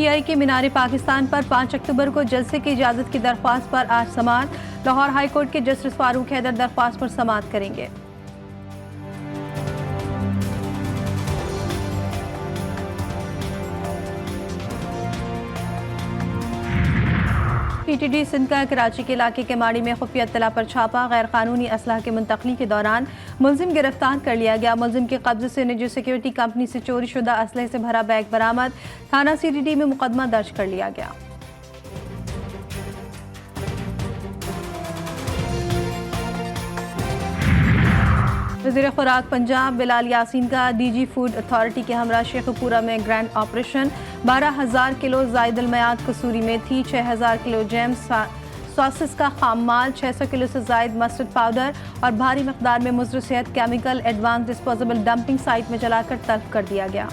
PTI के मीनार पाकिस्तान पर 5 अक्टूबर को जलसे की इजाज़त की दरख्वास्त पर आज समाअत। लाहौर हाई कोर्ट के जस्टिस फारूक हैदर दरख्वास्त पर समाअत करेंगे। PTD सिंध का कराची के इलाके के माड़ी में खुफिया इत्तला पर छापा। गैर कानूनी असलहा की मुंतकली के दौरान मुलजिम गिरफ्तार कर लिया गया। मुलजिम के कब्जे से निजी सिक्योरिटी कंपनी से चोरी शुदा असलहे से भरा बैग बरामद। थाना CDD में मुकदमा दर्ज कर लिया गया। वज़ीर खुराक पंजाब बिलाल यासीन का DG फूड अथॉरिटी के हमरा शेखपुरा में ग्रैंड ऑपरेशन। 12,000 किलो ज़ायदुल मयाद कसूरी मेथी, 6,000 किलो जैम, सॉसेस का खाम माल, 600 किलो से जायद मस्टर्ड पाउडर और भारी मकदार में मुज़र सेहत chemical advance disposable dumping site में जलाकर तलब कर दिया गया।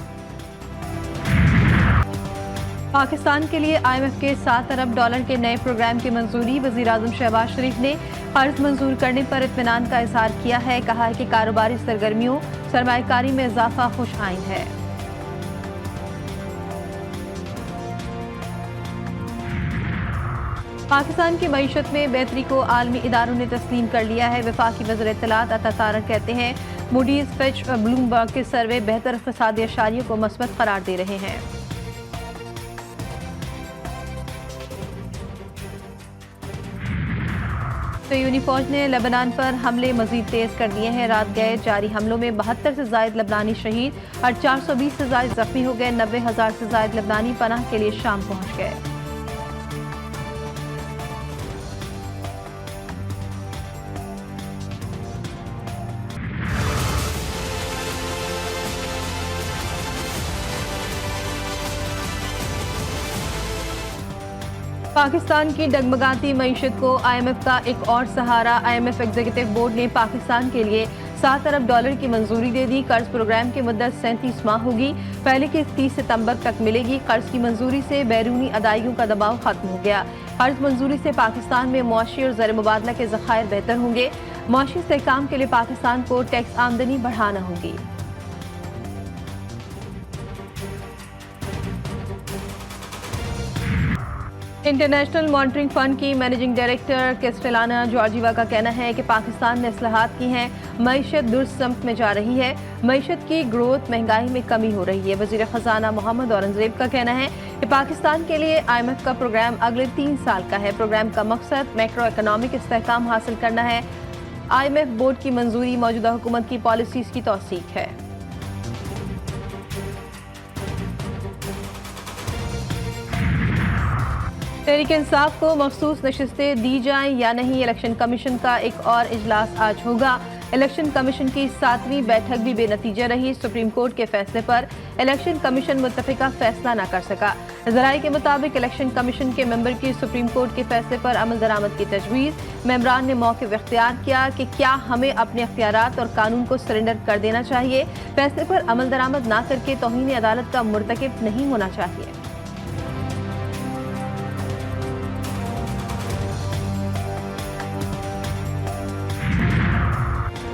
पाकिस्तान के लिए IMF के 7 अरब डॉलर के नए प्रोग्राम की मंजूरी। वज़ीर आज़म शहबाज शरीफ ने कर्ज मंजूर करने पर इत्मीनान का इजहार किया है। कहा है कि कारोबारी सरगर्मियों सरमायाकारी में इजाफा खुश आइन है। पाकिस्तान की मईशत में बेहतरी को आलमी इदारों ने तस्लीम कर लिया है। वफाकी वज़ीर इत्तलात अता तारक कहते हैं मूडीज, फिच और ब्लूमबर्ग के सर्वे बेहतर इक़्तिसादी अशारियों को मस्बत करार दे रहे हैं। यूनी फौज ने लेबनान पर हमले मजीद तेज कर दिए हैं। रात गए जारी हमलों में 72 से जायद लेबनानी शहीद और 420 से जायद जख्मी हो गए। 90,000 से जायद लेबनानी पनाह के लिए शाम पहुंच गए। पाकिस्तान की डगमगाती मईशत को IMF का एक और सहारा। IMF एग्जीक्यूटिव बोर्ड ने पाकिस्तान के लिए 7 अरब डॉलर की मंजूरी दे दी। कर्ज प्रोग्राम की मुद्दत 37 माह होगी। पहले की 30 सितंबर तक मिलेगी। कर्ज की मंजूरी से बैरूनी अदायगियों का दबाव खत्म हो गया। कर्ज मंजूरी से पाकिस्तान में मुआशी और ज़र मुबादला के ज़खायर बेहतर होंगे। मुआशी इस्तेहकाम के लिए पाकिस्तान को टैक्स आमदनी बढ़ाना होगी। इंटरनेशनल मॉनिटरिंग फंड की मैनेजिंग डायरेक्टर क्रिस्टेलाना जॉर्जिवा का कहना है कि पाकिस्तान ने इस्लाहात की हैं, मईशत दुरुस्त समत में जा रही है। मईशत की ग्रोथ महंगाई में कमी हो रही है। वज़ीर ख़जाना मोहम्मद औरंगज़ेब का कहना है कि पाकिस्तान के लिए IMF का प्रोग्राम अगले 3 साल का है। प्रोग्राम का मकसद मैक्रो इकनॉमिक इस्तेहकाम हासिल करना है। IMF बोर्ड की मंजूरी मौजूदा हुकूमत की पॉलिसीज़ की तौसीक है। तहरीक इंसाफ को मखसूस नशिस्तें दी जाएं या नहीं, इलेक्शन कमीशन का एक और इजलास आज होगा। इलेक्शन कमीशन की 7वीं बैठक भी बेनतीजा रही। सुप्रीम कोर्ट के फैसले पर इलेक्शन कमीशन मुत्तफिका फैसला न कर सका। ज़राए के मुताबिक इलेक्शन कमीशन के मेंबर की सुप्रीम कोर्ट के फैसले पर अमल दरामद की तजवीज़। मेंबरान ने मौक़िफ़ इख्तियार किया कि क्या हमें अपने इख्तियारात और कानून को सरेंडर कर देना चाहिए। फैसले पर अमल दरामद न करके तौहीन अदालत का मुर्तकिब नहीं होना चाहिए।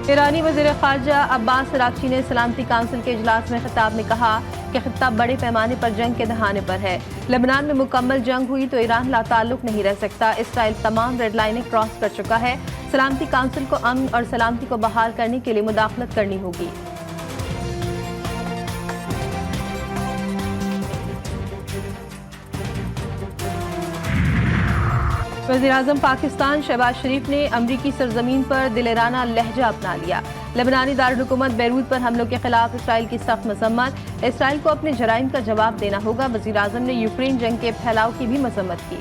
ईरानी वज़ीर ख़ारजा अब्बास अराग़ची ने सलामती काउंसिल के इजलास में खिताब में कहा कि खित्ता बड़े पैमाने पर जंग के दहाने पर है। लेबनान में मुकम्मल जंग हुई तो ईरान लाताल्लुक़ नहीं रह सकता। इसराइल तमाम रेड लाइनें क्रॉस कर चुका है। सलामती काउंसिल को अमन और सलामती को बहाल करने के लिए मुदाखलत करनी होगी। वज़ीर-ए-आज़म पाकिस्तान शहबाज शरीफ ने अमरीकी सरजमीन पर दिलेराना लहजा अपना लिया। लेबनानी दारुल-हुकूमत बैरूत पर हमलों के खिलाफ इसराइल की सख्त मजम्मत। इसराइल को अपने जराइम का जवाब देना होगा। वज़ीर-ए-आज़म ने यूक्रेन जंग के फैलाव की भी मजम्मत की।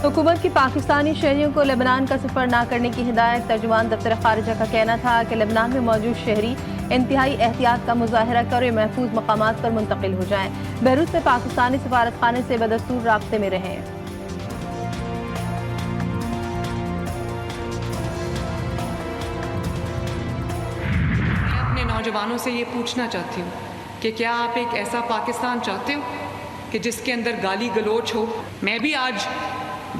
हुकूमत की पाकिस्तानी शहरियों को लेबनान का सफ़र न करने की हिदायत। तर्जुमान दफ्तर खारिजा का कहना था कि लेबनान में मौजूद शहरी इंतहाई एहतियात का मुजाहरा कर महफूज मकामात पर मुंतकिल हो जाएं। बैरूत में पाकिस्तानी सफारत खाने से बदस्तूर राब्ते में रहें। मैं अपने नौजवानों से ये पूछना चाहती हूँ कि क्या आप एक ऐसा पाकिस्तान चाहते हो कि जिसके अंदर गाली गलोच हो। मैं भी आज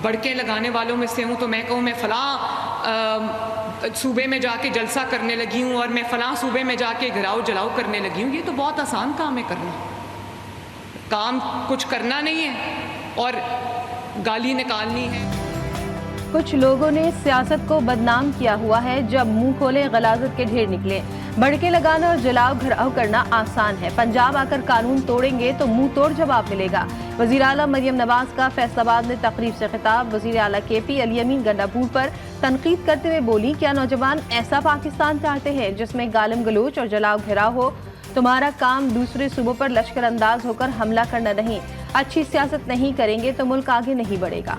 बड़के लगाने वालों में से हूँ, तो मैं कहूँ मैं फ़लाँ सूबे में जाके जलसा करने लगी हूँ और मैं फ़लाँ सूबे में जाके घिराव जलाव करने लगी हूँ, ये तो बहुत आसान काम है करना। काम कुछ करना नहीं है और गाली निकालनी है। कुछ लोगों ने सियासत को बदनाम किया हुआ है। जब मुंह खोले गलाजत के ढेर निकले। भड़के लगाना और जलाव घिराव करना आसान है। पंजाब आकर कानून तोड़ेंगे तो मुंह तोड़ जवाब मिलेगा। वजीर आला मरियम नवाज का फैसलाबाद में तकरीब से खिताब। वजीर आला KP अली अमीन गंडापुर पर तनकीद करते हुए बोली, क्या नौजवान ऐसा पाकिस्तान चाहते हैं जिसमें गालिम गलोच और जलाव घिराव हो? तुम्हारा काम दूसरे सूबों पर लश्कर अंदाज होकर हमला करना नहीं। अच्छी सियासत नहीं करेंगे तो मुल्क आगे नहीं बढ़ेगा।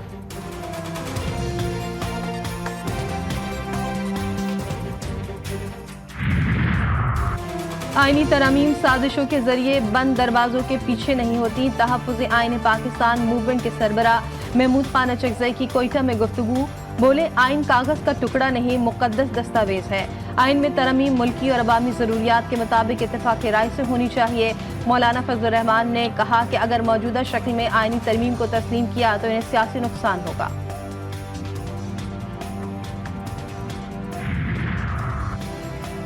आईनी तरमीम साजिशों के जरिए बंद दरवाजों के पीछे नहीं होती। तहफ़्फ़ुज़ आईन पाकिस्तान मूवमेंट के सरबराह महमूद खान अचकज़ई की कोयटा में गुफ्तगू। बोले, आइन कागज़ का टुकड़ा नहीं, मुक़द्दस दस्तावेज़ है। आइन में तरमीम मुल्की और अवामी ज़रूरियात के मुताबिक इत्तेफ़ाक़ राय से होनी चाहिए। मौलाना फजलुर रहमान ने कहा कि अगर मौजूदा शक्ल में आइनी तरमीम को तस्लीम किया तो इन्हें सियासी नुकसान होगा।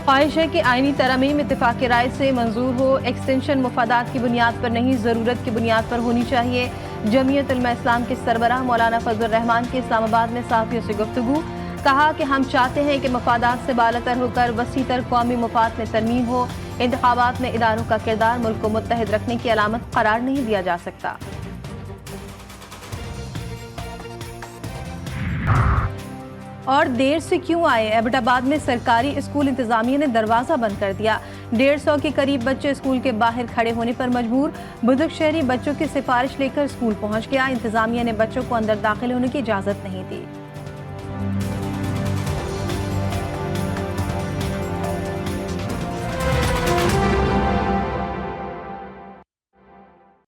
ख्वाहिश है कि आईनी तरमीम इत्तेफाक राय से मंजूर हो। एक्सटेंशन मुफादात की बुनियाद पर नहीं, ज़रूरत की बुनियाद पर होनी चाहिए। जमीयत उलमा इस्लाम के सरबराह मौलाना फजलुर रहमान की इस्लामाबाद में सहाफ़ियों से गुफ्तगू। कहा कि हम चाहते हैं कि मफादात से बालातर होकर वसीतर कौमी मफाद में तरमीम हो। इंतखाबात में इदारों का किरदार मुल्क को मुत्तहिद रखने की अलामत करार नहीं दिया जा सकता। और देर से क्यों आए? एबटाबाद में सरकारी स्कूल इंतजामिया ने दरवाजा बंद कर दिया। 150 के करीब बच्चे स्कूल के बाहर खड़े होने पर मजबूर। बुजुर्ग शहरी बच्चों की सिफारिश लेकर स्कूल पहुंच गया। इंतजामिया ने बच्चों को अंदर दाखिल होने की इजाजत नहीं दी।